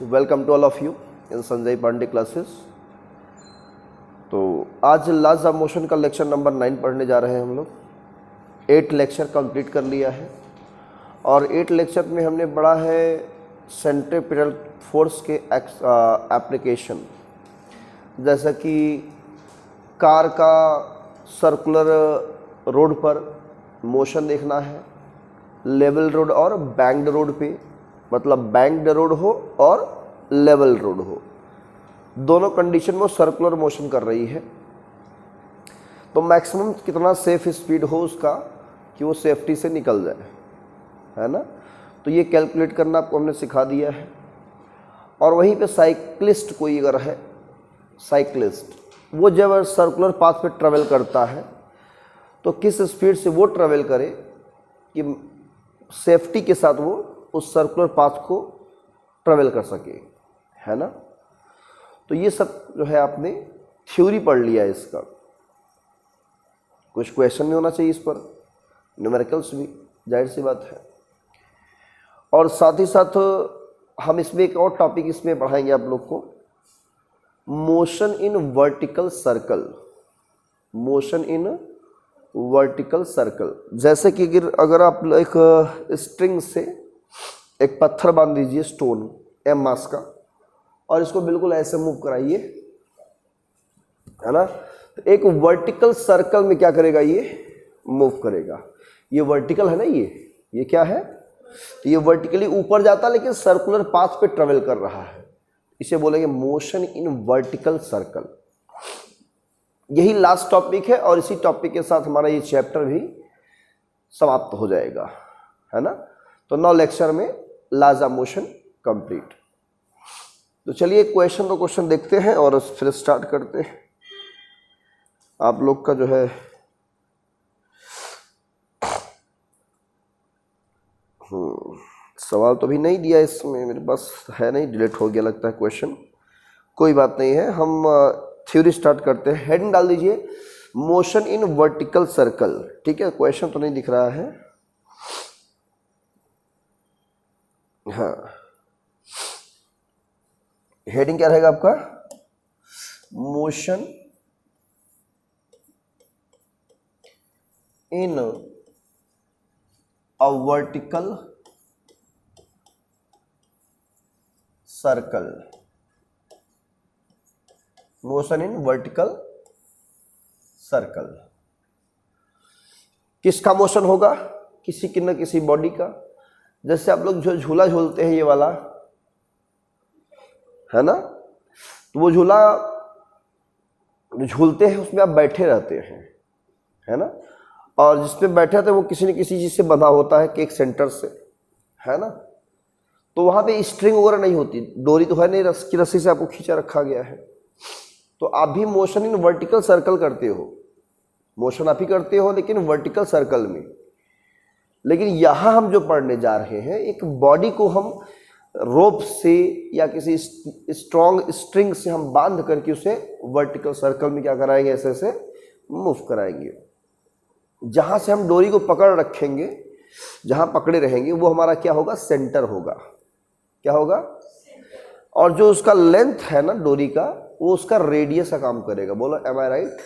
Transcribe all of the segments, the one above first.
Welcome to all of you in Sanjay Pandey classes. तो आज laws of motion का lecture number 9 पढ़ने जा रहे हैं हम लोग। 8 लेक्चर कंप्लीट कर लिया है और 8 लेक्चर में हमने पढ़ा है सेंट्रीपिटल फोर्स के एप्लीकेशन, जैसा कि कार का सर्कुलर रोड पर मोशन देखना है, लेवल रोड और बैंक्ड रोड पे, मतलब बैंक्ड रोड हो और लेवल रोड हो, दोनों कंडीशन में सर्कुलर मोशन कर रही है तो मैक्सिमम कितना सेफ स्पीड हो उसका कि वो सेफ्टी से निकल जाए, है ना। तो ये कैलकुलेट करना आपको हमने सिखा दिया है। और वहीं पे साइक्लिस्ट कोई अगर है, साइक्लिस्ट वो जब सर्कुलर पाथ पे ट्रेवल करता है तो किस स्पीड से वो ट्रेवल करे कि सेफ्टी के साथ वो उस सर्कुलर पाथ को ट्रेवल कर सके, है ना। तो ये सब जो है आपने थ्योरी पढ़ लिया है इसका। कुछ क्वेश्चन नहीं होना चाहिए इस पर, न्यूमेरिकल्स भी, जाहिर सी बात है। और साथ ही साथ हम इसमें एक और टॉपिक इसमें पढ़ाएंगे आप लोग को, motion in vertical circle. Motion in vertical circle, जैसे कि अगर आप एक स्ट्रिंग से एक पत्थर बांध दीजिए, स्टोन एम मास का, और इसको बिल्कुल ऐसे मूव कराइए, है ना। तो एक वर्टिकल सर्कल में क्या करेगा, ये मूव करेगा। ये वर्टिकल है ना, ये क्या है, तो ये वर्टिकली ऊपर जाता है लेकिन सर्कुलर पाथ पे ट्रेवल कर रहा है, इसे बोलेंगे मोशन इन वर्टिकल सर्कल। यही लास्ट टॉपिक है और इसी टॉपिक के साथ हमारा ये चैप्टर भी समाप्त हो जाएगा, है ना। तो 9 लेक्चर में लॉज ऑफ मोशन कंप्लीट। तो चलिए क्वेश्चन तो क्वेश्चन देखते हैं और फिर स्टार्ट करते हैं। आप लोग का जो है सवाल तो भी नहीं दिया इसमें, मेरे पास है नहीं, डिलीट हो गया लगता है क्वेश्चन। कोई बात नहीं है, हम थ्योरी स्टार्ट करते हैं। हेडिंग डाल दीजिए मोशन इन वर्टिकल सर्कल, ठीक है। क्वेश्चन तो नहीं दिख रहा है, हाँ। हेडिंग क्या रहेगा आपका, motion in a vertical circle. Motion in vertical circle, किसका मोशन होगा, किसी की न किसी बॉडी का। जैसे आप लोग जो झूला झूलते हैं, ये वाला है ना, तो वो झूला झूलते हैं उसमें आप बैठे रहते हैं, है ना। और जिसमें बैठे थे वो किसी न किसी चीज से बंधा होता है, केक सेंटर से, है ना। तो वहां पे स्ट्रिंग वगैरह नहीं होती, डोरी तो है नहीं, रस्सी की रस्सी से आपको खींचा रखा गया है। तो आप भी मोशन इन वर्टिकल सर्कल करते हो, मोशन आप ही करते हो लेकिन वर्टिकल सर्कल में। लेकिन यहां हम जो पढ़ने जा रहे हैं, एक बॉडी को हम रोप से या किसी स्ट्रॉन्ग स्ट्रिंग से हम बांध करके उसे वर्टिकल सर्कल में क्या कराएंगे, ऐसे ऐसे मूव कराएंगे। जहां से हम डोरी को पकड़ रखेंगे, जहां पकड़े रहेंगे, वो हमारा क्या होगा, सेंटर होगा। क्या होगा, और जो उसका लेंथ है ना डोरी का, वो उसका रेडियस का काम करेगा। बोलो एम आई राइट,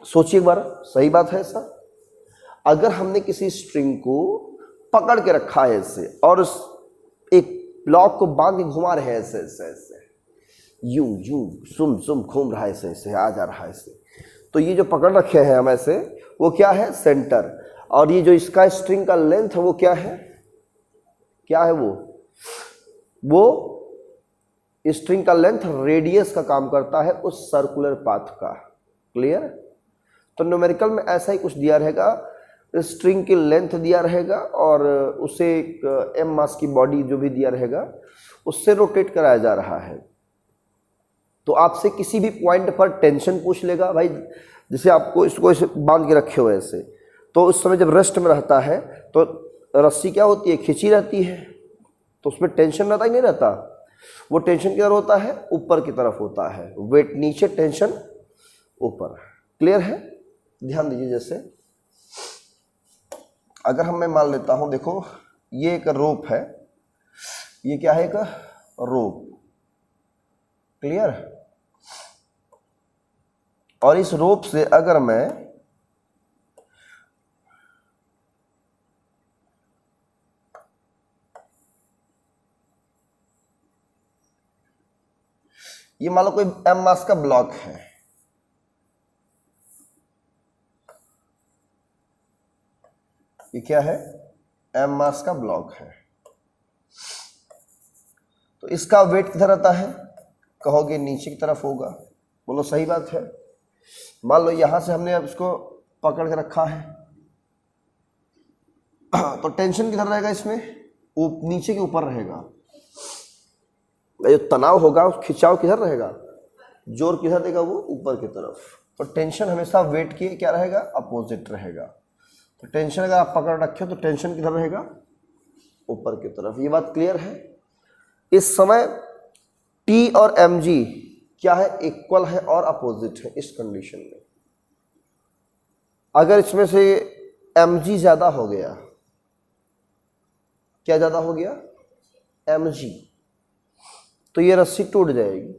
सोचिए एक बार, सही बात है ऐसा। अगर हमने किसी स्ट्रिंग को पकड़ के रखा है ऐसे और उस एक ब्लॉक को बांध के घुमा रहे हैं ऐसे ऐसे ऐसे, यूं यूं सुम सुम घूम रहा है ऐसे ऐसे, आ जा रहा है ऐसे, तो ये जो पकड़ रखे हैं हम ऐसे, वो क्या है, सेंटर। और ये जो इसका स्ट्रिंग का लेंथ है वो क्या है, क्या है वो स्ट्रिंग का लेंथ रेडियस का काम करता है उस सर्कुलर पाथ का। क्लियर। तो न्यूमेरिकल में ऐसा ही कुछ दिया रहेगा, स्ट्रिंग की लेंथ दिया रहेगा और उसे एक एम मास की बॉडी जो भी दिया रहेगा उससे रोटेट कराया जा रहा है। तो आपसे किसी भी पॉइंट पर टेंशन पूछ लेगा, भाई जैसे आपको इसको इसे बांध के रखे हुए ऐसे, तो उस समय जब रेस्ट में रहता है तो रस्सी क्या होती है, खिंची रहती है, तो उसमें टेंशन रहता ही नहीं रहता। वो टेंशन किधर होता है, ऊपर की तरफ होता है, वेट नीचे, टेंशन ऊपर। क्लियर है, ध्यान दीजिए। जैसे अगर मैं मान लेता हूं, देखो ये एक रोप है, ये क्या है? एक रोप। क्लियर? और इस रोप से अगर मैं ये मान लो कोई m मास का ब्लॉक है, ये क्या है? m मास का ब्लॉक है। तो इसका वेट किधर रहता है? कहोगे नीचे की तरफ होगा। बोलो सही बात है। मान लो यहां से हमने अब इसको पकड़ के रखा है, तो टेंशन किधर रहेगा इसमें? नीचे के ऊपर रहेगा। जो तनाव होगा, खिंचाव किधर रहेगा? जोर किधर देगा? वो ऊपर की तरफ। तो टेंशन हमेशा वेट की क्या रहेगा? अपोजिट रहेगा। तो टेंशन अगर आप पकड़ रखे हो तो टेंशन किधर रहेगा? ऊपर की तरफ। ये बात क्लियर है? इस समय T और mg क्या है? इक्वल है और अपोजिट है। इस कंडीशन में अगर इसमें से mg ज्यादा हो गया, क्या ज्यादा हो गया? mg, तो ये रस्सी टूट जाएगी।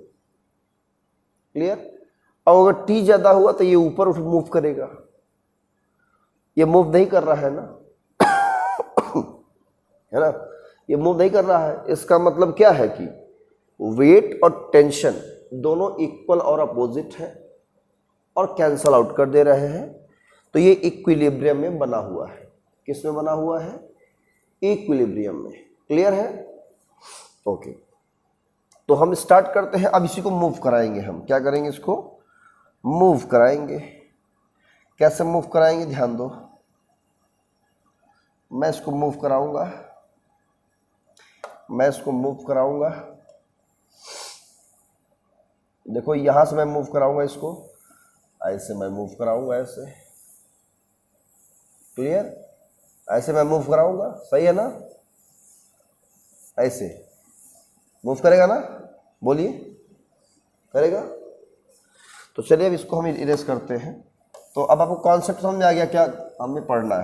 क्लियर? और अगर T ज्यादा हुआ तो ये ऊपर उठ मूव करेगा। ये मूव नहीं कर रहा है ना, है ना? ये मूव नहीं कर रहा है। इसका मतलब क्या है कि वेट और टेंशन दोनों इक्वल और अपोजिट है और कैंसल आउट कर दे रहे हैं। तो ये इक्विलिब्रियम में बना हुआ है। किस में बना हुआ है? इक्विलिब्रियम में। क्लियर है? ओके, तो हम स्टार्ट करते हैं। अब इसी को मूव कराएंगे। हम क्या करेंगे? इसको मूव कराएंगे। कैसे मूव कराएंगे? ध्यान दो, मैं इसको मूव कराऊंगा, मैं इसको मूव कराऊंगा। देखो यहां से मैं मूव कराऊंगा इसको, ऐसे मैं मूव कराऊंगा, ऐसे। क्लियर? ऐसे मैं मूव कराऊंगा, सही है ना? ऐसे मूव करेगा ना? बोलिए, करेगा? तो चलिए अब इसको हम इरेज करते हैं। तो अब आपको कॉन्सेप्ट समझ में आ गया क्या हमें पढ़ना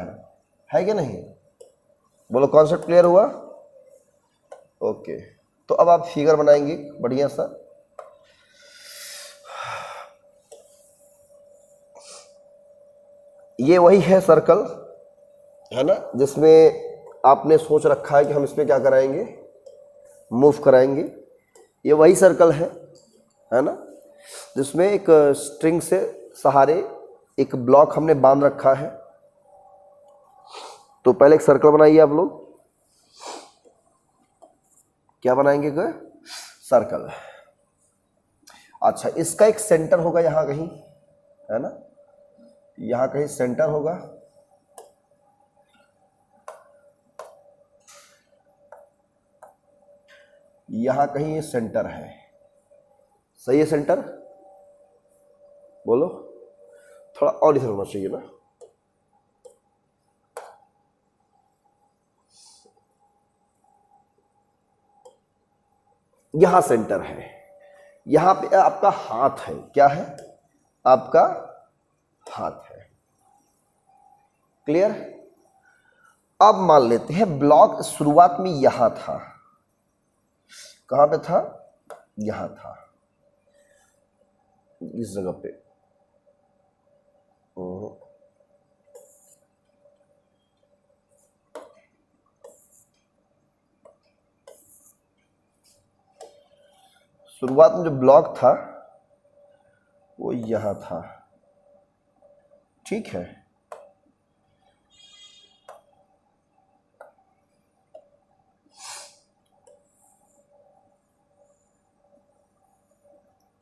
है कि नहीं? बोलो, कॉन्सेप्ट क्लियर हुआ? ओके, तो अब आप फिगर बनाएंगे बढ़िया सा। ये वही है सर्कल, है ना, जिसमें आपने सोच रखा है कि हम इसमें क्या कराएंगे? मूव कराएंगे। ये वही सर्कल है ना, जिसमें एक स्ट्रिंग से सहारे एक ब्लॉक हमने बांध रखा है। तो पहले एक सर्कल बनाइए आप लोग। क्या बनाएंगे? सर्कल। अच्छा, इसका एक सेंटर होगा यहां कहीं, है ना? यहां कहीं सेंटर होगा। यहां कहीं ये सेंटर है। सही है? सेंटर बोलो, थोड़ा और इधर होना चाहिए ना। यहां सेंटर है। यहां पे आपका हाथ है। क्या है? आपका हाथ है। क्लियर? अब मान लेते हैं ब्लॉक शुरुआत में यहां था। कहां पे था? यहां था, इस जगह पे। शुरुआत में जो ब्लॉक था वो यहां था। ठीक है?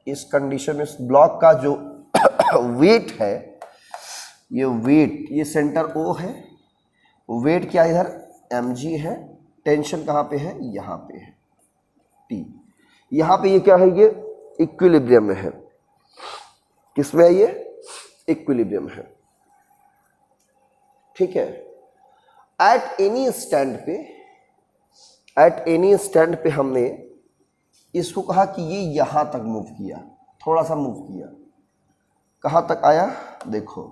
इस कंडीशन में इस ब्लॉक का जो वेट है, ये वेट, ये सेंटर O है। वेट क्या इधर? mg है। टेंशन कहां पे है? यहां पे है, T। यहां पे ये क्या है? ये इक्विलिब्रियम में है। किसमें है? ये इक्विलिब्रियम है। ठीक है? एट एनी स्टैंड पे हमने इसको कहा कि ये यहां तक मूव किया, थोड़ा सा मूव किया। कहां तक आया? देखो,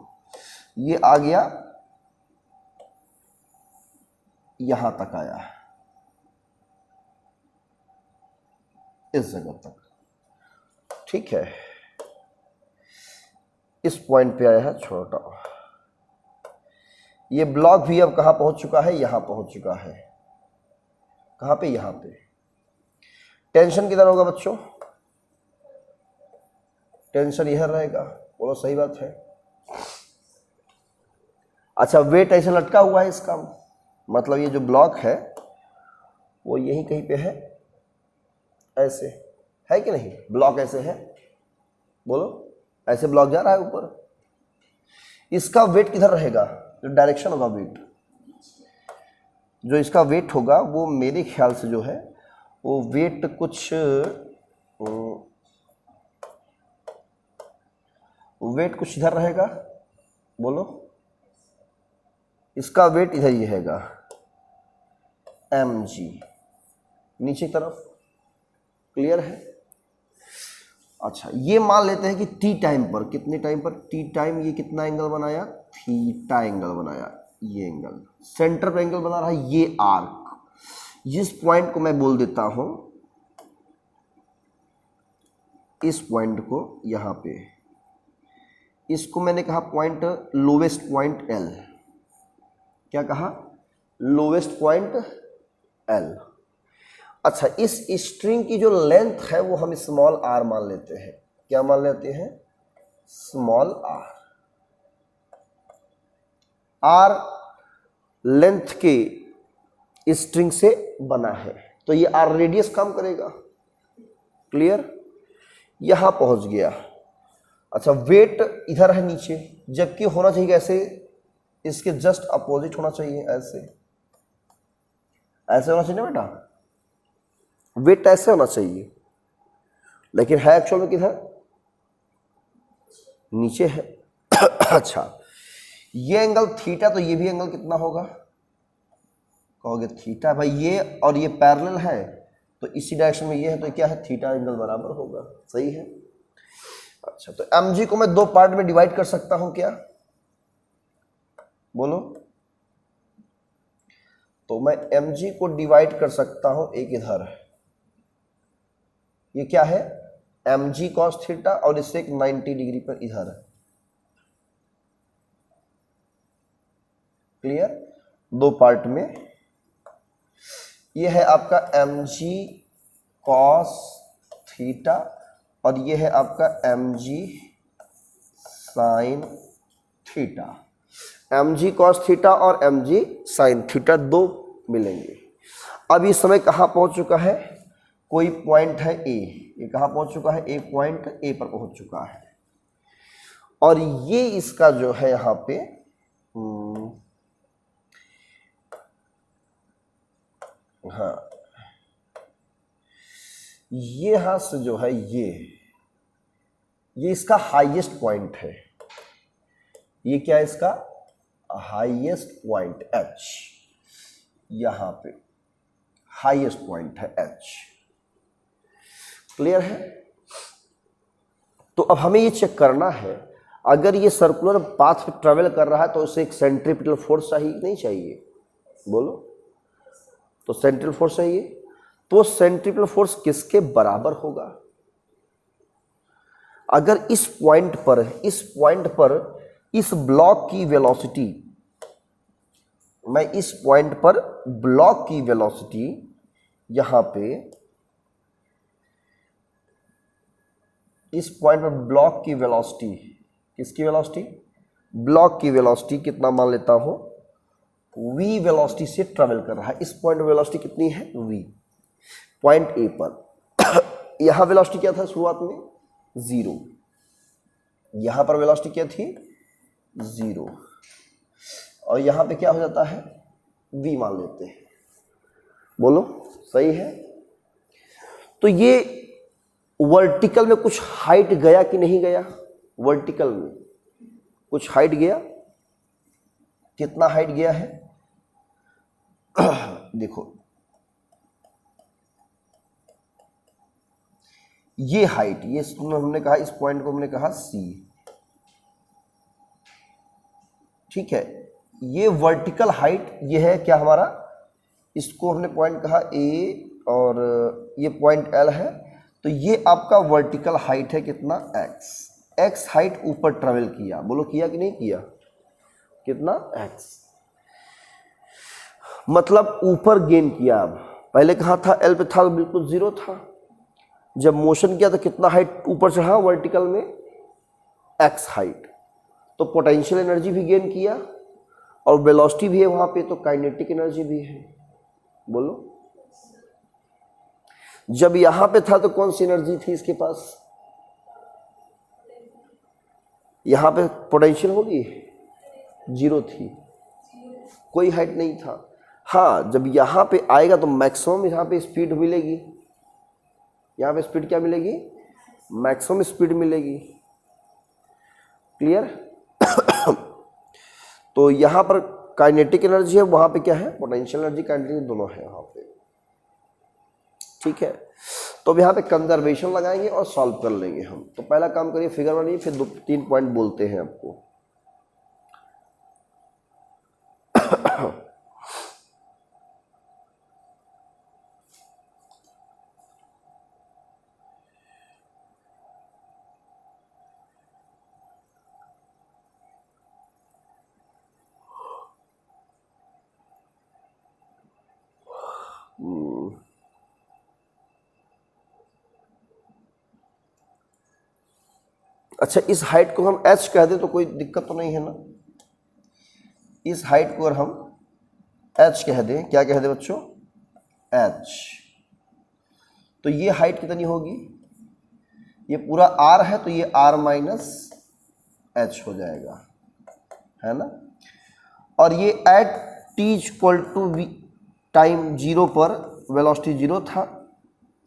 ये आ गया, यहां तक आया। इस जगह तक, ठीक है। इस पॉइंट पे आया है छोटा, ये ब्लॉक भी अब कहाँ पहुंच चुका है, यहां पहुंच चुका है। कहाँ पे, यहां पे। टेंशन किधर होगा बच्चों, टेंशन यह रहेगा, बोलो सही बात है। अच्छा, वेट ऐसे लटका हुआ है इसका, मतलब ये जो ब्लॉक है वो यहीं कहीं पे है, ऐसे है कि नहीं, ब्लॉक ऐसे है, बोलो ऐसे ब्लॉक जा रहा है ऊपर, इसका वेट किधर रहेगा, जो डायरेक्शन होगा वेट, जो इसका वेट होगा वो मेरे ख्याल से जो है वो वेट कुछ इधर रहेगा, बोलो इसका वेट इधर ही रहेगा mg, नीचे तरफ, क्लियर है। अच्छा, ये मान लेते हैं कि टी टाइम पर, कितने टाइम पर, टी टाइम, ये कितना एंगल बनाया, थीटा एंगल बनाया, ये एंगल सेंटर पे एंगल बना रहा है, ये आर्क, जिस पॉइंट को मैं बोल देता हूं, इस पॉइंट को यहां पे, इसको मैंने कहा पॉइंट, लोवेस्ट पॉइंट L, क्या कहा, लोवेस्ट पॉइंट L। अच्छा, इस स्ट्रिंग की जो लेंथ है वो हम स्मॉल r मान लेते हैं, क्या मान लेते हैं, स्मॉल r लेंथ के स्ट्रिंग से बना है, तो ये r रेडियस काम करेगा, क्लियर, यहां पहुंच गया। अच्छा, वेट इधर है नीचे, जबकि होना चाहिए कैसे, इसके जस्ट अपोजिट होना चाहिए, ऐसे ऐसे होना चाहिए ना बेटा, वेट ऐसे होना चाहिए, लेकिन है एक्चुअल में किधर, नीचे है। अच्छा, ये एंगल थीटा, तो ये भी एंगल कितना होगा, कहोगे थीटा, भाई ये और ये पैरेलल है तो इसी डायरेक्शन में ये है, तो क्या है, थीटा एंगल बराबर होगा, सही है। अच्छा, तो mg को मैं दो पार्ट में डिवाइड कर सकता हूं क्या, बोलो, तो मैं mg को डिवाइड कर सकता हूं, एक इधर, ये क्या है, mg cos थीटा, और इससे एक 90 डिग्री पर इधर, क्लियर, दो पार्ट में। ये है आपका mg cos थीटा, और ये है आपका mg sin theta, mg cos theta और mg sin थीटा दो मिलेंगे। अब इस समय कहाँ पहुंच चुका है, कोई पॉइंट है A, ये कहाँ पहुंच चुका है, एक पॉइंट A पर पहुंच चुका है, और ये इसका जो है यहाँ पे हाँ, ये यहां से जो है ये इसका हाईएस्ट पॉइंट है, ये क्या है, इसका हाईएस्ट पॉइंट H, यहां पे हाईएस्ट पॉइंट है H, क्लियर है। तो अब हमें ये चेक करना है, अगर ये सर्कुलर पाथ पे ट्रेवल कर रहा है तो उसे एक सेंट्रीपिटल फोर्स चाहिए, नहीं चाहिए, बोलो, तो सेंट्रल फोर्स चाहिए, तो सेंट्रीपिटल फोर्स किसके बराबर होगा, अगर इस पॉइंट पर इस ब्लॉक की वेलोसिटी, मैं इस पॉइंट पर ब्लॉक की वेलोसिटी, यहां पे इस पॉइंट पर ब्लॉक की वेलोसिटी, किसकी वेलोसिटी, ब्लॉक की वेलोसिटी कितना मान लेता हूं, v वेलोसिटी से ट्रेवल कर रहा है, इस पॉइंट पर वेलोसिटी कितनी है, v, पॉइंट A पर, यहां वेलोसिटी क्या था शुरुआत में, 0, यहां पर वेलोसिटी क्या थी, 0, और यहां पे क्या हो जाता है, v मान लेते हैं, बोलो सही है। तो ये वर्टिकल में कुछ हाइट गया कि नहीं गया, वर्टिकल में कुछ हाइट गया, कितना हाइट गया है, देखो ये हाइट, ये हमने कहा, इस पॉइंट को हमने कहा C, ठीक है, ये वर्टिकल हाइट, ये है क्या हमारा, इसको हमने पॉइंट कहा A, और ये पॉइंट L है, तो ये आपका वर्टिकल हाइट है कितना, x। x हाइट ऊपर ट्रेवल किया, बोलो किया कि नहीं किया, कितना, x, मतलब ऊपर गेन किया। अब पहले कहाँ था, l पे था तो बिल्कुल 0 था, जब मोशन किया तो कितना हाइट ऊपर चढ़ा वर्टिकल में, x हाइट, तो पोटेंशियल एनर्जी भी गेन किया और वेलोसिटी भी है वहाँ पे, तो काइनेटिक एनर्जी भी है। बोलो जब यहाँ पे था तो कौन सी एनर्जी थी इसके पास, यहाँ पे पोटेंशियल होगी 0 थी, कोई हाइट नहीं था। हाँ जब यहाँ पे आएगा तो मैक्सिमम यहाँ पे स्पीड मिलेगी, यहाँ पे स्पीड क्या मिलेगी, मैक्सिमम स्पीड मिलेगी। क्लियर तो यहाँ पर काइनेटिक एनर्जी है, वहाँ पे क्या है, पोटेंशियल एनर्जी, काइनेटिक दोनों है यहाँ पे। ठीक है, तो अब यहाँ पे कंजर्वेशन लगाएंगे और सॉल्व कर लेंगे हम। तो पहला काम करिए, फिगर बनाइए, फिर 2-3 पॉइंट बोलते हैं आपको। अच्छा, इस हाइट को हम h कह दें तो कोई दिक्कत तो नहीं है ना, इस हाइट को अगर हम h कह दें, क्या कह दें बच्चों, h, तो ये हाइट कितनी होगी, ये पूरा r है तो ये r माइनस h हो जाएगा, है ना। और ये at t equal to time 0 पर वेलोसिटी 0 था,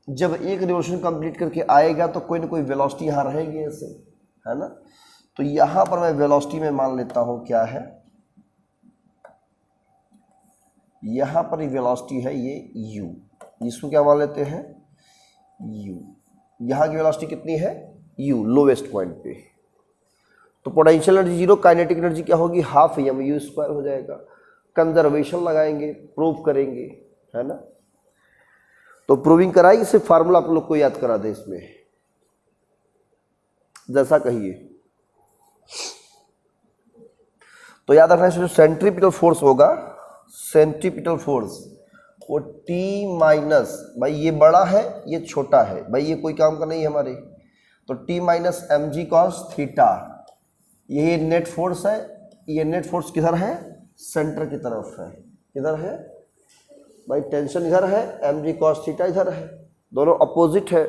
जब एक रिवोल्यूशन कंप्लीट करके आएगा तो कोई ना कोई वेलोसिटी यहाँ रहेगी ऐसे, है ना। तो यहाँ पर मैं वेलोसिटी में मान लेता हूँ क्या है, यहाँ पर वेलोसिटी है ये u, इसको क्या मान लेते हैं u, यहाँ की वेलोसिटी कितनी है u, लोवेस्ट पॉइंट पे। तो पोटेंशियल एनर्जी 0, काइनेटिक एनर्जी क्या होगी, हाफ mU² हो जाएगा। कंजर्वेशन लगाएंगे, प्रूव करेंगे, है ना। तो प्रूविंग कराई, इसे फार्मूला आप लोग को याद करा दे इसमें, जैसा कहिए। तो याद रखना है जो सेंट्रीपिटल फोर्स होगा, सेंट्रीपिटल फोर्स वो T माइनस, भाई ये बड़ा है ये छोटा है, भाई ये कोई काम का नहीं है हमारे, तो T minus mg cos theta, ये नेट फोर्स है। ये नेट फोर्स किधर है, सेंटर की तरफ है, किधर है भाई, टेंशन इधर है, mg cos थीटा इधर है, दोनों अपोजिट है।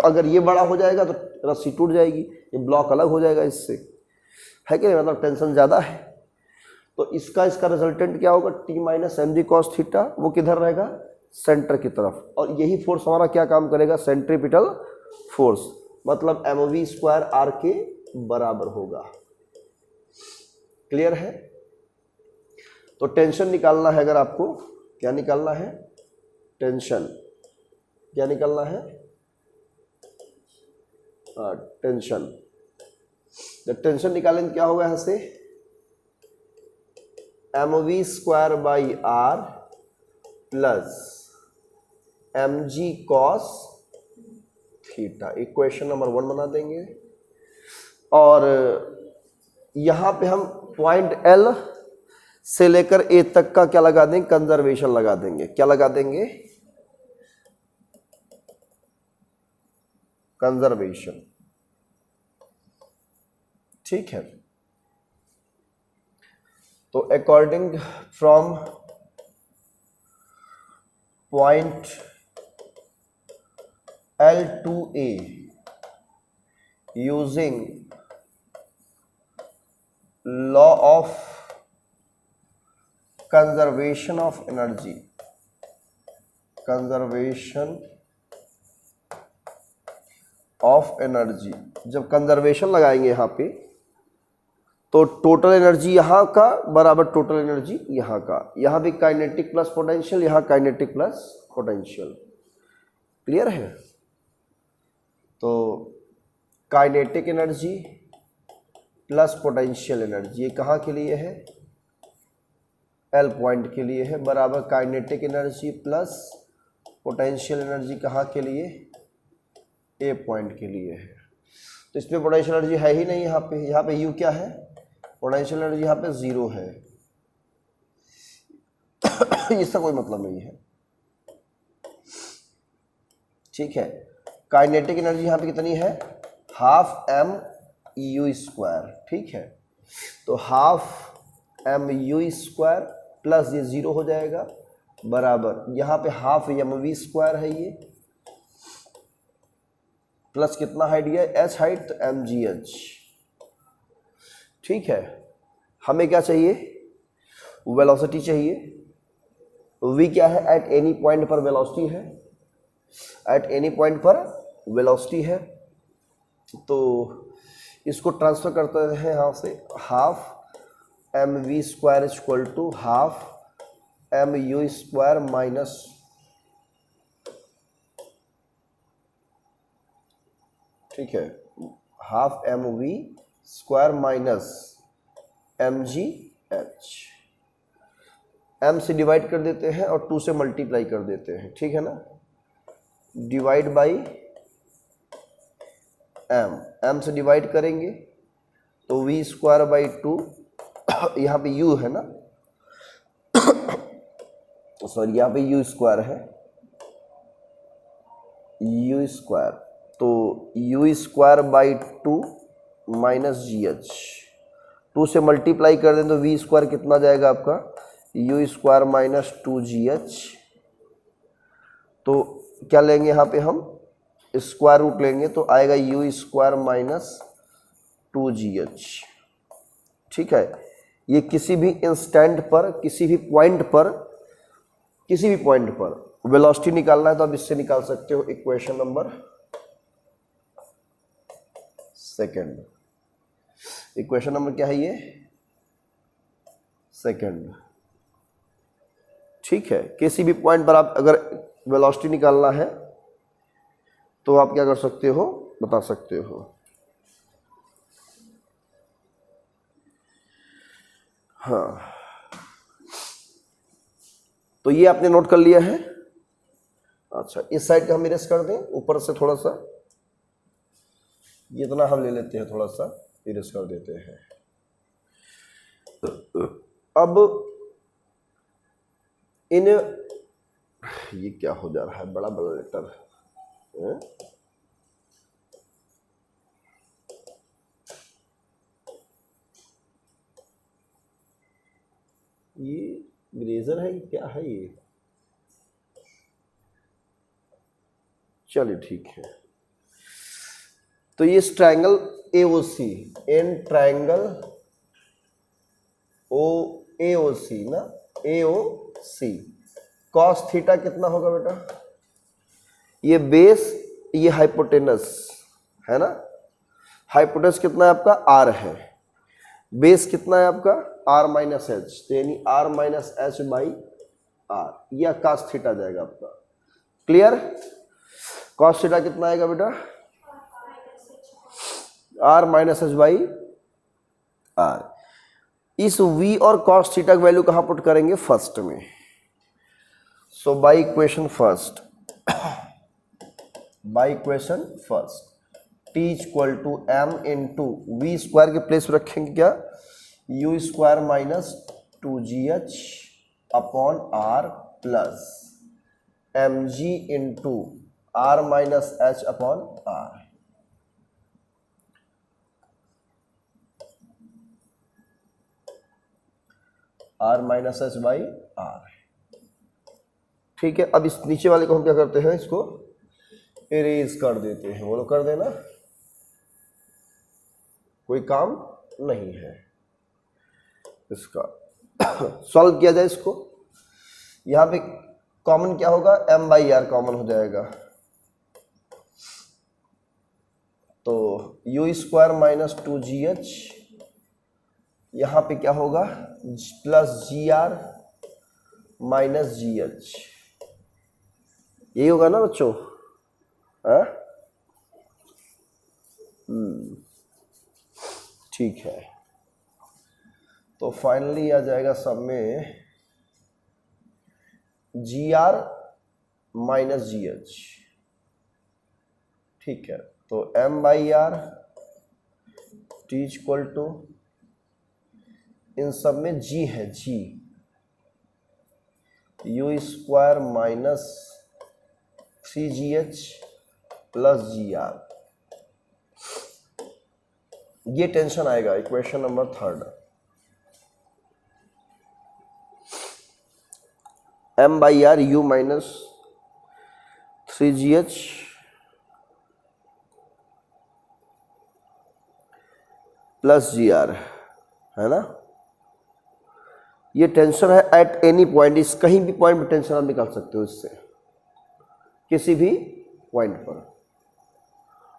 अगर ये बड़ा हो जाएगा तो रस्सी टूट जाएगी, ये ब्लॉक अलग हो जाएगा इससे, है कि नहीं, मतलब टेंशन ज़्यादा है। तो इसका रिजल्टेंट क्या होगा, T minus mg cos theta, वो किधर रहेगा, सेंटर की तरफ। और यही फोर्स हमारा क्या काम करेगा, सेंट्रीपिटल फोर्स, मतलब mv² r के बराबर होगा। क्लियर है। तो टेंशन निकालना है, अगर आपको क्या निकालना है, टेंशन, क्या निकालना है, टेंशन। जब टेंशन निकालेंगे क्या होगा, यहां से mv² r plus mg cos theta, equation number 1 बना देंगे। और यहां पे हम पॉइंट L से लेकर A तक का क्या लगा देंगे, कंजर्वेशन लगा देंगे। क्या लगा देंगे, कंजर्वेशन। ठीक है, तो according from point L to A using law of conservation of energy, conservation of energy, जब कंजर्वेशन लगाएंगे यहाँ पे तो टोटल एनर्जी यहाँ का बराबर टोटल एनर्जी यहाँ का, यहाँ भी काइनेटिक प्लस पोटेंशियल, यहाँ काइनेटिक प्लस पोटेंशियल। क्लियर है। तो kinetic energy plus potential energy, ये कहाँ के लिए है, L पॉइंट के लिए है, बराबर kinetic energy plus potential energy कहाँ के लिए, ए पॉइंट के लिए है। तो इसमें पोटेंशियल एनर्जी है ही नहीं, यहाँ पे यू क्या है, पोटेंशियल एनर्जी यहाँ पे 0 है। इसका कोई मतलब नहीं है, ठीक है। काइनेटिक एनर्जी यहाँ पे कितनी है, हाफ एम यू स्क्वायर, ठीक है। तो half m u square plus ये 0 हो जाएगा बराबर यहाँ पे हाफ एम वी स्क्वायर है ये, प्लस कितना हाइट गया एच हाइट, तो एम जी एच, ठीक है। हमें क्या चाहिए, वेलोसिटी चाहिए। वी क्या है, एट एनी पॉइंट पर वेलोसिटी है, एट एनी पॉइंट पर वेलोसिटी है। तो इसको ट्रांसफर करते हैं यहाँ से, half m v square is equal to half m u square minus, ठीक है, half m v square minus m g h. M से डिवाइड कर देते हैं और 2 से मल्टीप्लाई कर देते हैं, ठीक है ना। डिवाइड बाई एम, एम से डिवाइड करेंगे तो वी स्क्वायर बाई 2, यहाँ पे यू है ना, सॉरी यहाँ पे यू स्क्वायर है, यू स्क्वायर, तो u square by 2 minus g H, 2 से मल्टीप्लाई कर दें तो वी स्क्वायर कितना जाएगा आपका, you square minus 2 ji H. तो क्या लेंगे यहाँ पे हम, स्क्वायर रूट लेंगे तो आएगा you square minus 2 ji H, ठीक है। ये किसी भी इंस्टेंट पर, किसी भी पॉइंट पर, किसी भी पॉइंट पर वेलोसिटी निकालना है तो आप इससे निकाल सकते हो, equation number second. Equation number क्या है ये, सेकंड, ठीक है। किसी भी पॉइंट पर आप अगर वेलोसिटी निकालना है तो आप क्या कर सकते हो, बता सकते हो। हाँ, तो ये आपने नोट कर लिया है। अच्छा, इस साइड का हम इरेज कर दें, ऊपर से थोड़ा सा ये इतना हम ले लेते हैं, थोड़ा सा इरेज कर देते हैं। अब इन, ये क्या हो जा रहा है, बड़ा बड़ा लेटर है? ये इरेजर है, क्या है ये, चलिए ठीक है। तो ये triangle AOC, in triangle O AOC ना, एओसी कॉस थीटा कितना होगा बेटा, ये बेस, ये हाइपोटेनस है ना, हाइपोटेनस कितना है आपका, आर है, बेस कितना है आपका, आर माइनस एच, तो यानी R minus H by R, या कॉस थीटा जाएगा आपका। क्लियर, कॉस थीटा कितना आएगा बेटा, R minus H by R. इस v और कॉस थीटा की वैल्यू कहां पुट करेंगे, फर्स्ट में। So by equation first, by equation first t equal to M into V square के प्लेस में रखेंगे क्या, U square minus 2gh upon R plus M G into R minus H upon are. R minus H by R, ठीक है। अब इस नीचे वाले को हम क्या करते हैं, इसको इरेज कर देते हैं, वो लोग कर देना, कोई काम नहीं है इसका। सॉल्व किया जाए इसको, यहां पे कॉमन क्या होगा, m बाई आर कॉमन हो जाएगा, तो यू स्क्वायर माइनस 2gh, यहां पे क्या होगा, plus g R minus g h, यही होगा ना बच्चों, ठीक है। तो फाइनली आ जाएगा सब में जी आर माइनस जी एच, ठीक है, तो m/r t इक्वल टू, इन सब में g है, g u square minus 3gh plus gr, ये टेंशन आएगा equation number 3। m/r u minus 3gh plus gr, है ना। ये टेंशन है एट एनी पॉइंट, इस कहीं भी पॉइंट पर टेंशन आप निकाल सकते हो इससे, किसी भी पॉइंट पर।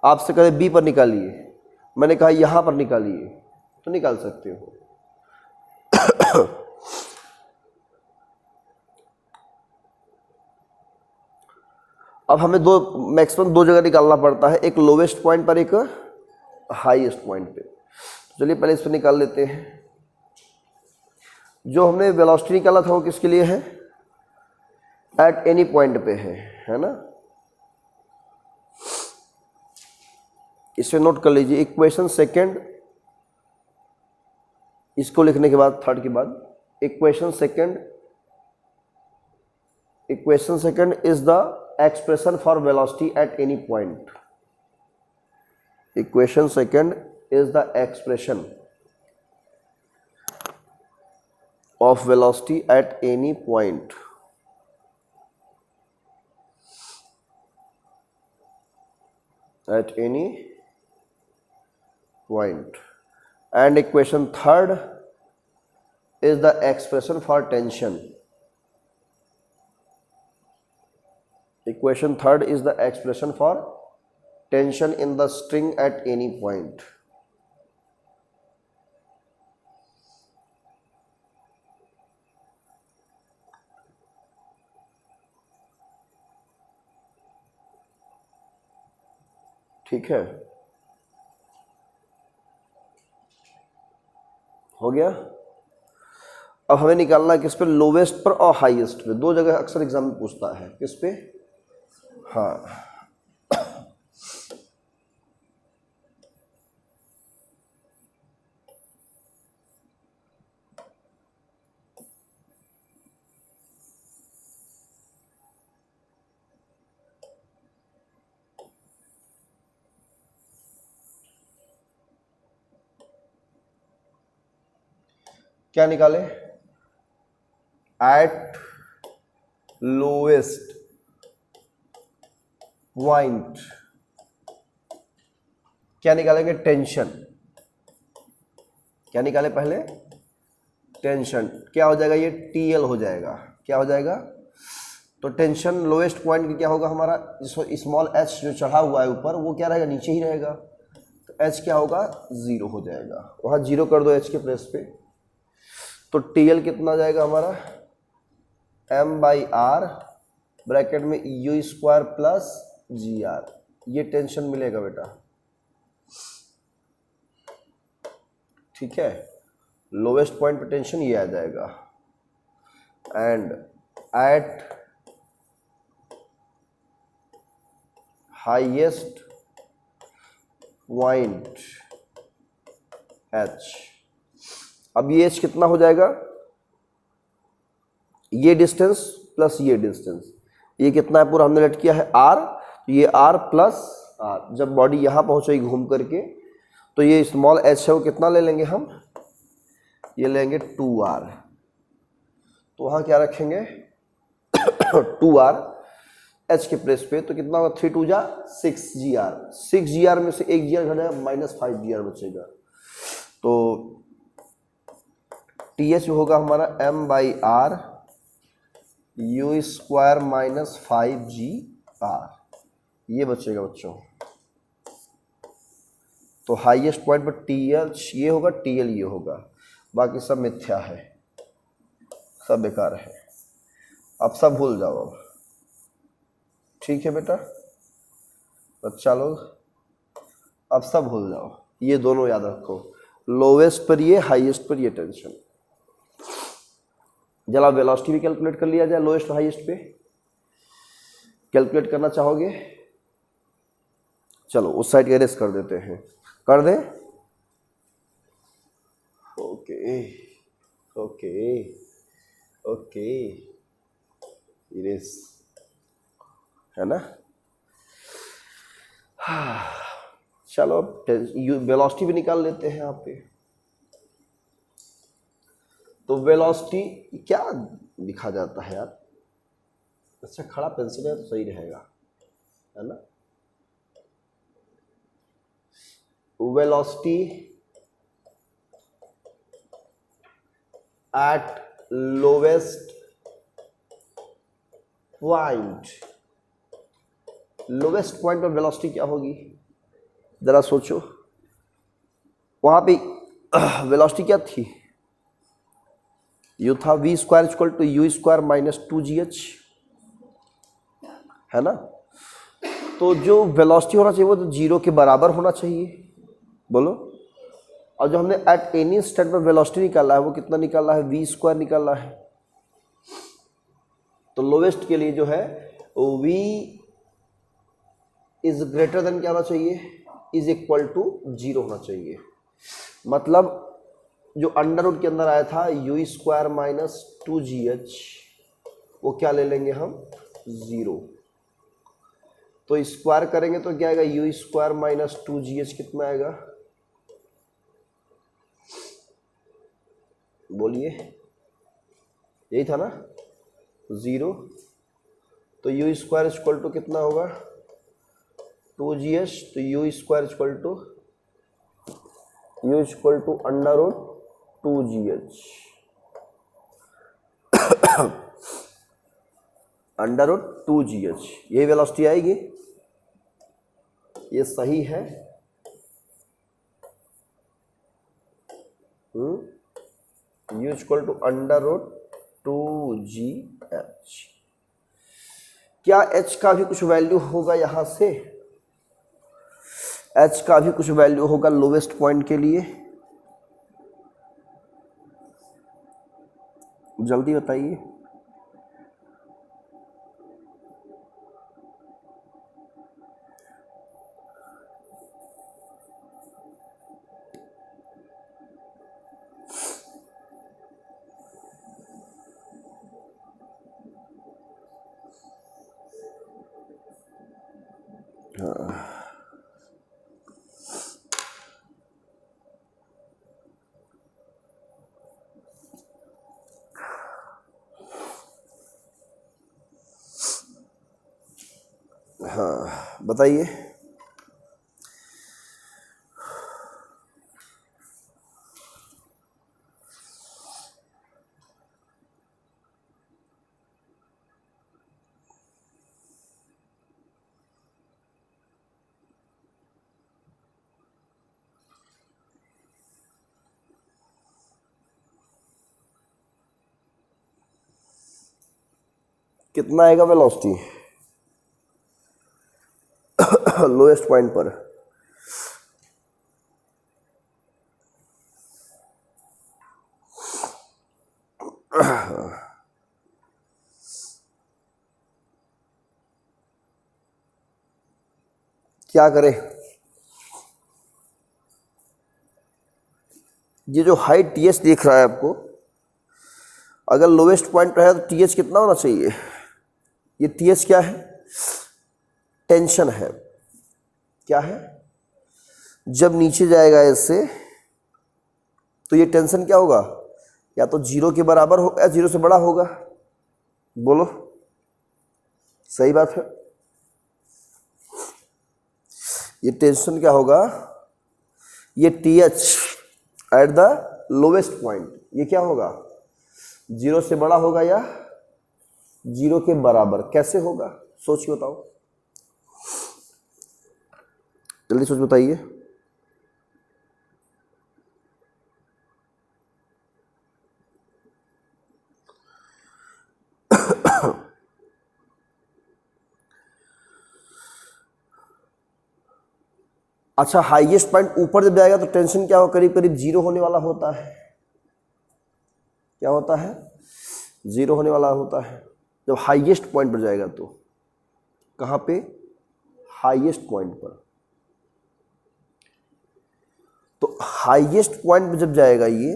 आपसे कहे बी पर निकालिए, मैंने कहा यहां पर निकालिए, तो निकाल सकते हो। अब हमें मैक्सिमम दो जगह निकालना पड़ता है, एक लोवेस्ट पॉइंट पर, एक हाईएस्ट पॉइंट पे। चलिए पहले इस पर निकाल लेते हैं। जो हमने वेलोसिटी निकाला था वो किसके लिए है, एट एनी पॉइंट पे है ना। इसे नोट कर लीजिए, इक्वेशन सेकंड, इसको लिखने के बाद थर्ड के बाद, equation second is the expression for velocity at any point. Equation second is the expression of velocity at any point, and equation third is the expression for tension. Equation third is the expression for tension in the string at any point. ठीक है, हो गया। अब हमें निकालना है किस पे, लोवेस्ट पर और हाईएस्ट पे। दो जगह अक्सर एग्जाम में पूछता है, किस पे, हाँ। क्या निकाले, एट लोएस्ट पॉइंट क्या निकालेंगे, टेंशन। क्या निकाले पहले, टेंशन। क्या हो जाएगा, ये TL हो जाएगा। क्या हो जाएगा, तो टेंशन लोएस्ट पॉइंट की क्या होगा हमारा, स्मॉल h जो चढ़ा हुआ है ऊपर, वो क्या रहेगा, नीचे ही रहेगा। तो h क्या होगा, 0 हो जाएगा। वहाँ 0 कर दो h के प्लेस पे, तो TL कितना जाएगा हमारा, m/r ब्रैकेट में u स्क्वायर प्लस gr, ये टेंशन मिलेगा बेटा। ठीक है, लोवेस्ट पॉइंट पे टेंशन ये आ जाएगा। And eight highest point h, अब ये h कितना हो जाएगा, ये डिस्टेंस प्लस ये डिस्टेंस, ये कितना है पूरा हमने लेट किया है r, तो ये r प्लस r। जब बॉडी यहां पहुंचेगी घूम करके, तो ये स्मॉल h है वो कितना ले लेंगे हम, ये लेंगे 2r। तो वहां क्या रखेंगे 2r h के प्लेस पे, तो कितना होगा 3 2 जा 6gr। 6gr में से 1 gr घट जाएगा, -5gr बचेगा। तो TH होगा हमारा m/r u square minus 5gr, ये बचेगा बच्चों। तो हाईएस्ट पॉइंट पर TH ये होगा, TL ये होगा, बाकी सब मिथ्या है, सब बेकार है। अब सब भूल जाओ अब, ठीक है बेटा, बच्चा लोग अब सब भूल जाओ, ये दोनों याद रखो, लोवेस्ट पर ये, हाईएस्ट पर ये टेंशन। जरा वेलोसिटी भी कैलकुलेट कर लिया जाए, लोएस्ट और हाईएस्ट पे कैलकुलेट करना चाहोगे, चलो उस साइड एरेस कर देते हैं, कर दें। ओके ओके ओके, इरेज है ना। चलो वेलोसिटी भी निकाल लेते हैं यहाँ पे। तो वेलोसिटी क्या लिखा जाता है यार? अच्छा खड़ा पेंसिल है तो सही रहेगा, है ना। Velocity at lowest point, lowest point पर वेलोसिटी क्या होगी जरा सोचो। वहां पे वेलोसिटी क्या थी? यू था v square equal to u square minus 2gh, है ना। तो जो वेलोसिटी होना चाहिए वो तो 0 के बराबर होना चाहिए, बोलो। और जो हमने एट एनी स्टेट पर वेलोसिटी निकाला है वो कितना निकाला है? v स्क्वायर निकाला है। तो लोवेस्ट के लिए जो है v इज ग्रेटर देन क्या होना चाहिए? इज इक्वल टू 0 होना चाहिए। मतलब जो अंडर रूट के अंदर आया था यू स्क्वायर माइनस 2gh, वो क्या ले लेंगे हम? 0। तो स्क्वायर करेंगे तो क्या आएगा? यू स्क्वायर माइनस 2gh कितना आएगा? बोलिए, यही था ना, 0। तो यू स्क्वायर इक्वल टू कितना होगा? 2gh। तो u square equal to under root 2gh, under root 2gh, ये वेलोसिटी आएगी। ये सही है। U equal to under root 2gh। क्या h का भी कुछ वैल्यू होगा यहां से? h का भी कुछ वैल्यू होगा लोवेस्ट पॉइंट के लिए? जल्दी बताइए। हाँ बताइए। कितना आएगा वेलोसिटी लोएस्ट पॉइंट पर? क्या करें? ये जो हाइट टीएच दिख रहा है आपको, अगर लोवेस्ट पॉइंट पर है तो टीएच कितना होना चाहिए? ये टीएच क्या है? टेंशन है। क्या है? जब नीचे जाएगा इससे तो ये टेंशन क्या होगा? या तो 0 के बराबर होगा या 0 से बड़ा होगा। बोलो, सही बात है। ये टेंशन क्या होगा? ये TH at the lowest point, ये क्या होगा? 0 से बड़ा होगा या 0 के बराबर? कैसे होगा सोच के बताओ, जल्दी सोच बताइए। अच्छा, हाईएस्ट पॉइंट ऊपर जब जाएगा तो टेंशन क्या हो? करीब करीब 0 होने वाला होता है। क्या होता है? 0 होने वाला होता है जब हाईएस्ट पॉइंट पर जाएगा। तो कहाँ पे? हाईएस्ट पॉइंट पर। तो हाईएस्ट पॉइंट पे जब जाएगा ये,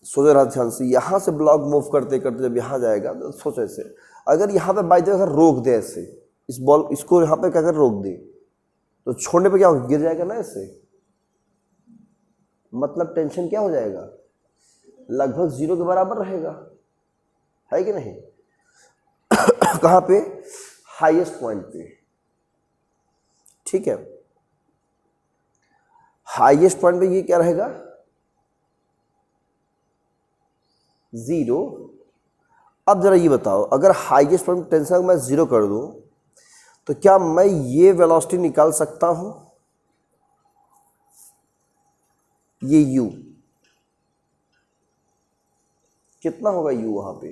सोचो रहा ध्यान से, यहाँ से ब्लॉक मूव करते करते जब यहाँ जाएगा तो सोचो ऐसे, अगर यहाँ पे बाई द वे अगर रोक दे ऐसे, इस बॉल इसको यहाँ पे क्या कर रोक दे तो छोड़ने पे क्या होगा, गिर जाएगा ना ऐसे, मतलब टेंशन क्या हो जाएगा, लगभग 0 के बराबर रहेगा, है कि नहीं। कहाँ पे, हाईएस्ट पॉइंट पे, ठीक है। हाईएस्ट पॉइंट पे ये क्या रहेगा, 0। अब जरा ये बताओ, अगर हाईएस्ट पॉइंट टेंशन मैं 0 कर दूं तो क्या मैं ये वेलोसिटी निकाल सकता हूं, ये u कितना होगा, u वहां पे,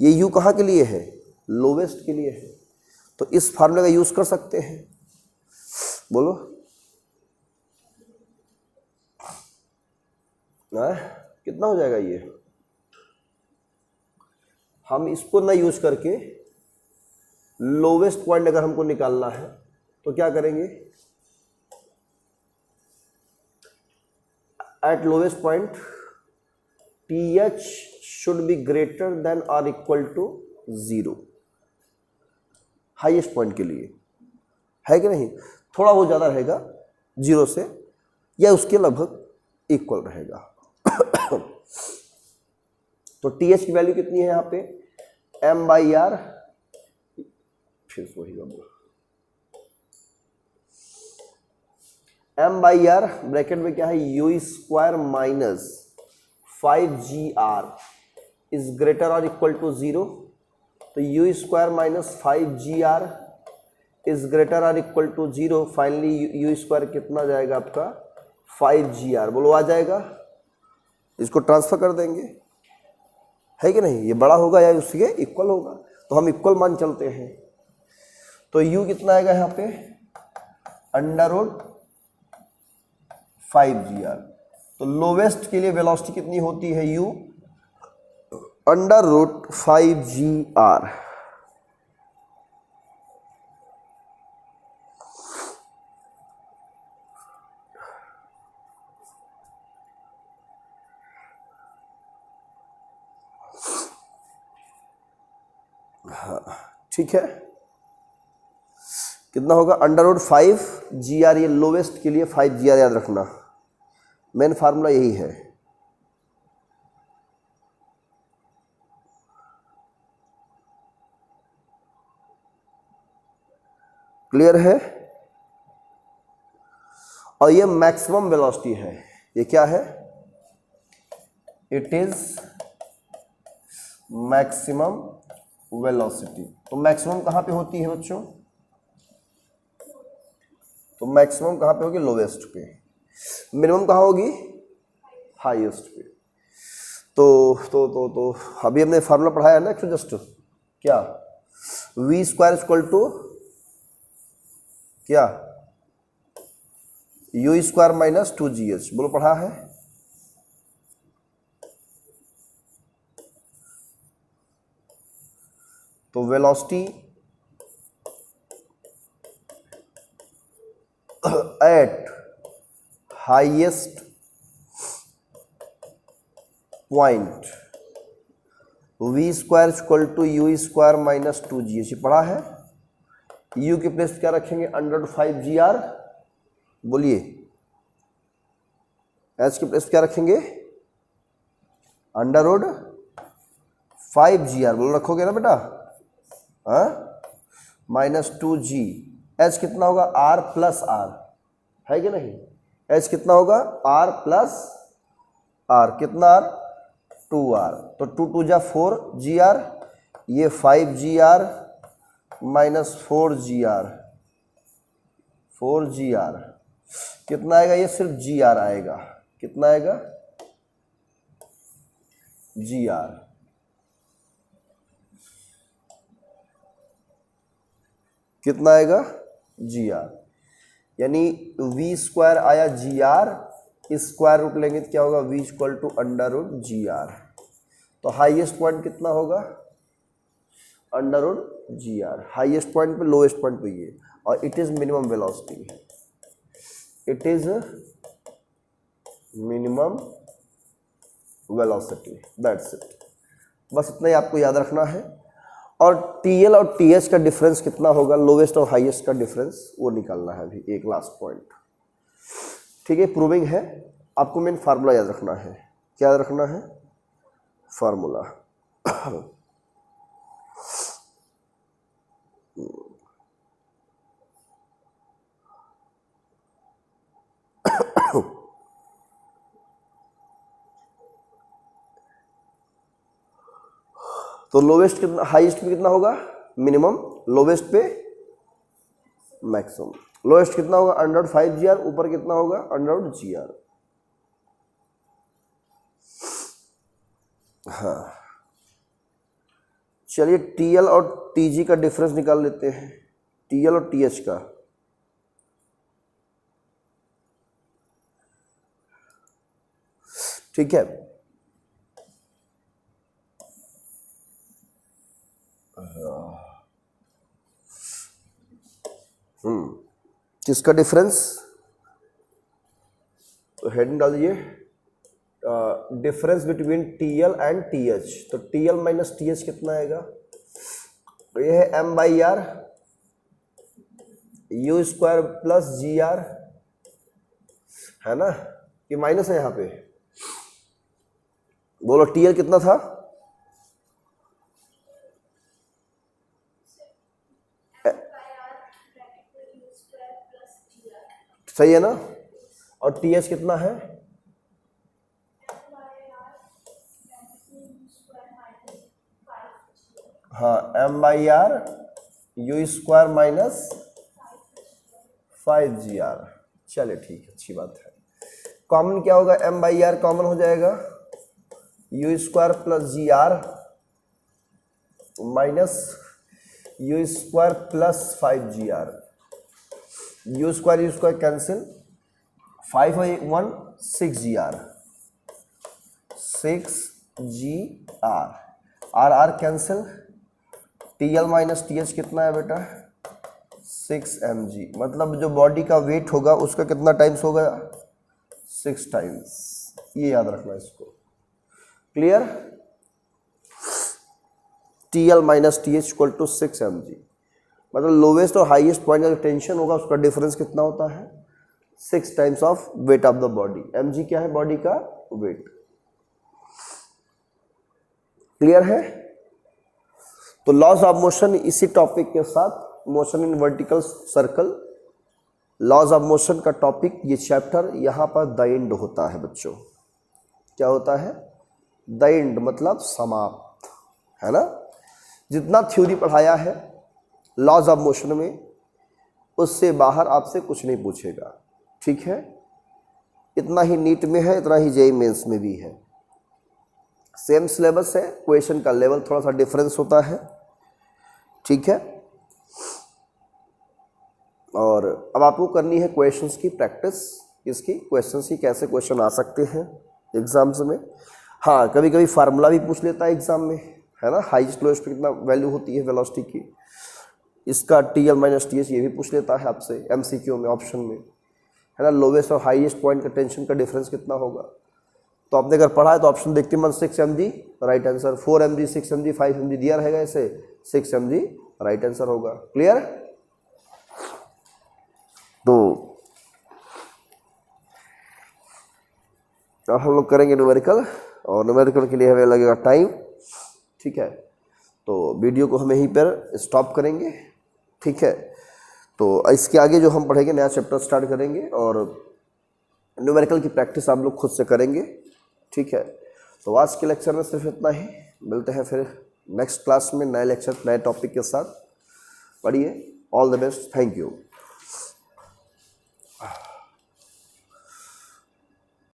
ये u कहां के लिए है, लोवेस्ट के लिए है, तो इस फार्मूले का यूज कर सकते हैं, बोलो कितना हो जाएगा ये। हम इसको ना यूज करके लोवेस्ट पॉइंट अगर हमको निकालना है तो क्या करेंगे, at lowest point TH should be greater than और इक्वल टू 0, हाईएस्ट पॉइंट के लिए, है कि नहीं, थोड़ा वो ज्यादा रहेगा 0 से या उसके लगभग इक्वल रहेगा। तो TH की वैल्यू कितनी है यहाँ पे, m/r, फिर वही m/r ब्रैकेट में क्या है, u² minus 5gr is greater और इक्वल टू 0, तो u² minus 5gr is greater और इक्वल टू 0, फाइनली u² कितना जाएगा आपका 5gr, बोलो आ जाएगा, इसको ट्रांसफर कर देंगे, है कि नहीं, ये बड़ा होगा या उसके इक्वल होगा, तो हम इक्वल मान चलते हैं, तो u कितना आएगा यहाँ पे √5gr, तो लोवेस्ट के लिए वेलोसिटी कितनी होती है u √5gr। ठीक है, कितना होगा √5gr, ये लोवेस्ट के लिए 5gr याद रखना, मेन फार्मूला यही है। क्लियर है, और ये मैक्सिमम वेलोसिटी है, ये क्या है, इट इज मैक्सिमम वेलोसिटी। तो मैक्सिमम कहां पे होती है बच्चों, तो मैक्सिमम कहां पे होगी, लोवेस्ट पे, मिनिमम कहां होगी, हाईएस्ट पे। तो अभी हमने फार्मूला पढ़ाया ना जस्ट, क्या v² इक्वल टू क्या, u² माइनस 2gh, बोलो पढ़ा है, तो velocity at highest point v² equal to u² minus 2gh, पढ़ा है। u के प्लेस क्या रखेंगे, √5gr, बोलिए, h के प्लेस क्या रखेंगे, √5gr, बोलो रखोगे ना बेटा, हाँ, माइनस 2g, h कितना होगा r प्लस r, है कि नहीं, h कितना होगा r प्लस r, कितना r 2r, तो 2 2 जा 4gr, ये 5gr माइनस 4gr, कितना आएगा, ये सिर्फ gr आएगा, कितना आएगा gr, कितना आएगा gr, यानी v² आया gr, स्क्वायर रूट लेंगे तो क्या होगा, v इक्वल टू √gr, तो हाईएस्ट पॉइंट कितना होगा, √gr, हाईएस्ट पॉइंट पे लोएस्ट पॉइंट पे ये, और it is minimum velocity, it is minimum velocity, that's it. बस इतना ही आपको याद रखना है। और टीएल और टीएच का डिफरेंस कितना होगा, लोवेस्ट और हाईएस्ट का डिफरेंस, वो निकालना है अभी, एक लास्ट पॉइंट। ठीक है, प्रूविंग है। आपको मेन फार्मूला याद रखना है। क्या याद रखना है? फार्मूला। तो लोवेस्ट कितना, हाईएस्ट में कितना होगा? मिनिमम। लोवेस्ट पे मैक्सिमम। लोएस्ट कितना होगा? Under 5 GR। ऊपर कितना होगा? Under GR। हाँ, चलिए TL और TG का डिफरेंस निकाल लेते हैं, TL और TH का। ठीक है, किसका डिफरेंस? तो हेडिंग डाल दीजिए, difference between TL and TH। तो TL माइनस TH कितना आएगा? तो ये है M/R U square plus GR, है ना? ये माइनस है यहाँ पे। बोलो TL कितना था? सही है ना? और TH कितना है? हाँ, M/R U square minus 5GR। चलिए ठीक है, अच्छी बात है। कॉमन क्या होगा? M/R कॉमन हो जाएगा, U square plus GR minus U square plus 5GR। U square cancel, 5 और 1 6GR, 6GR। R cancel, TL minus TH कितना है बेटा? 6mg। मतलब जो बॉडी का वेट होगा उसका कितना टाइम्स होगा? 6 टाइम्स। ये याद रखना इसको। Clear? TL minus TH equal to 6mg। मतलब लोवेस्ट और हाईएस्ट पॉइंट का जो टेंशन होगा उसका डिफरेंस कितना होता है? 6 times of weight of the body. mg क्या है? बॉडी का वेट। क्लियर है? तो लॉज ऑफ मोशन, इसी टॉपिक के साथ motion in vertical circle, laws of motion का टॉपिक, ये चैप्टर यहाँ पर द एंड होता है बच्चों। क्या होता है? द एंड मतलब समाप्त, है ना? जितना थ्योरी पढ़ाया है लॉज ऑफ मोशन में, उससे बाहर आपसे कुछ नहीं पूछेगा। ठीक है, इतना ही नीट में है, इतना ही जेईई मेंस में भी है। सेम सिलेबस है, क्वेश्चन का लेवल थोड़ा सा डिफरेंस होता है। ठीक है, और अब आपको करनी है क्वेश्चंस की प्रैक्टिस। इसकी क्वेश्चंस की कैसे क्वेश्चन आ सकते हैं एग्जाम्स में। हाँ, कभी कभी फार्मूला भी पूछ लेता है एग्जाम में, है ना? हाईएस्ट लोएस्ट पे कितना वैल्यू होती है वेलोसिटी की, इसका TL माइनस TH ये भी पूछ लेता है आपसे MCQ में, ऑप्शन में, है ना? लोवेस्ट और हाईएस्ट पॉइंट का टेंशन का डिफरेंस कितना होगा? तो आपने अगर पढ़ा है तो ऑप्शन देखते मन 6mg right answer, 4mg, 6mg, 5mg दिया रहेगा, ऐसे 6mg राइट आंसर होगा। क्लियर? तो अब हम लोग करेंगे न्यूमेरिकल, और न्यूमेरिकल के लिए हमें लगेगा टाइम। ठीक है, तो वीडियो को हम यहीं पर स्टॉप करेंगे। ठीक है, तो इसके आगे जो हम पढ़ेंगे नया चैप्टर स्टार्ट करेंगे, और न्यूमेरिकल की प्रैक्टिस आप लोग खुद से करेंगे। ठीक है, तो आज के लेक्चर में सिर्फ इतना ही। मिलते हैं फिर नेक्स्ट क्लास में नए लेक्चर नए टॉपिक के साथ। पढ़िए। All the best. Thank you.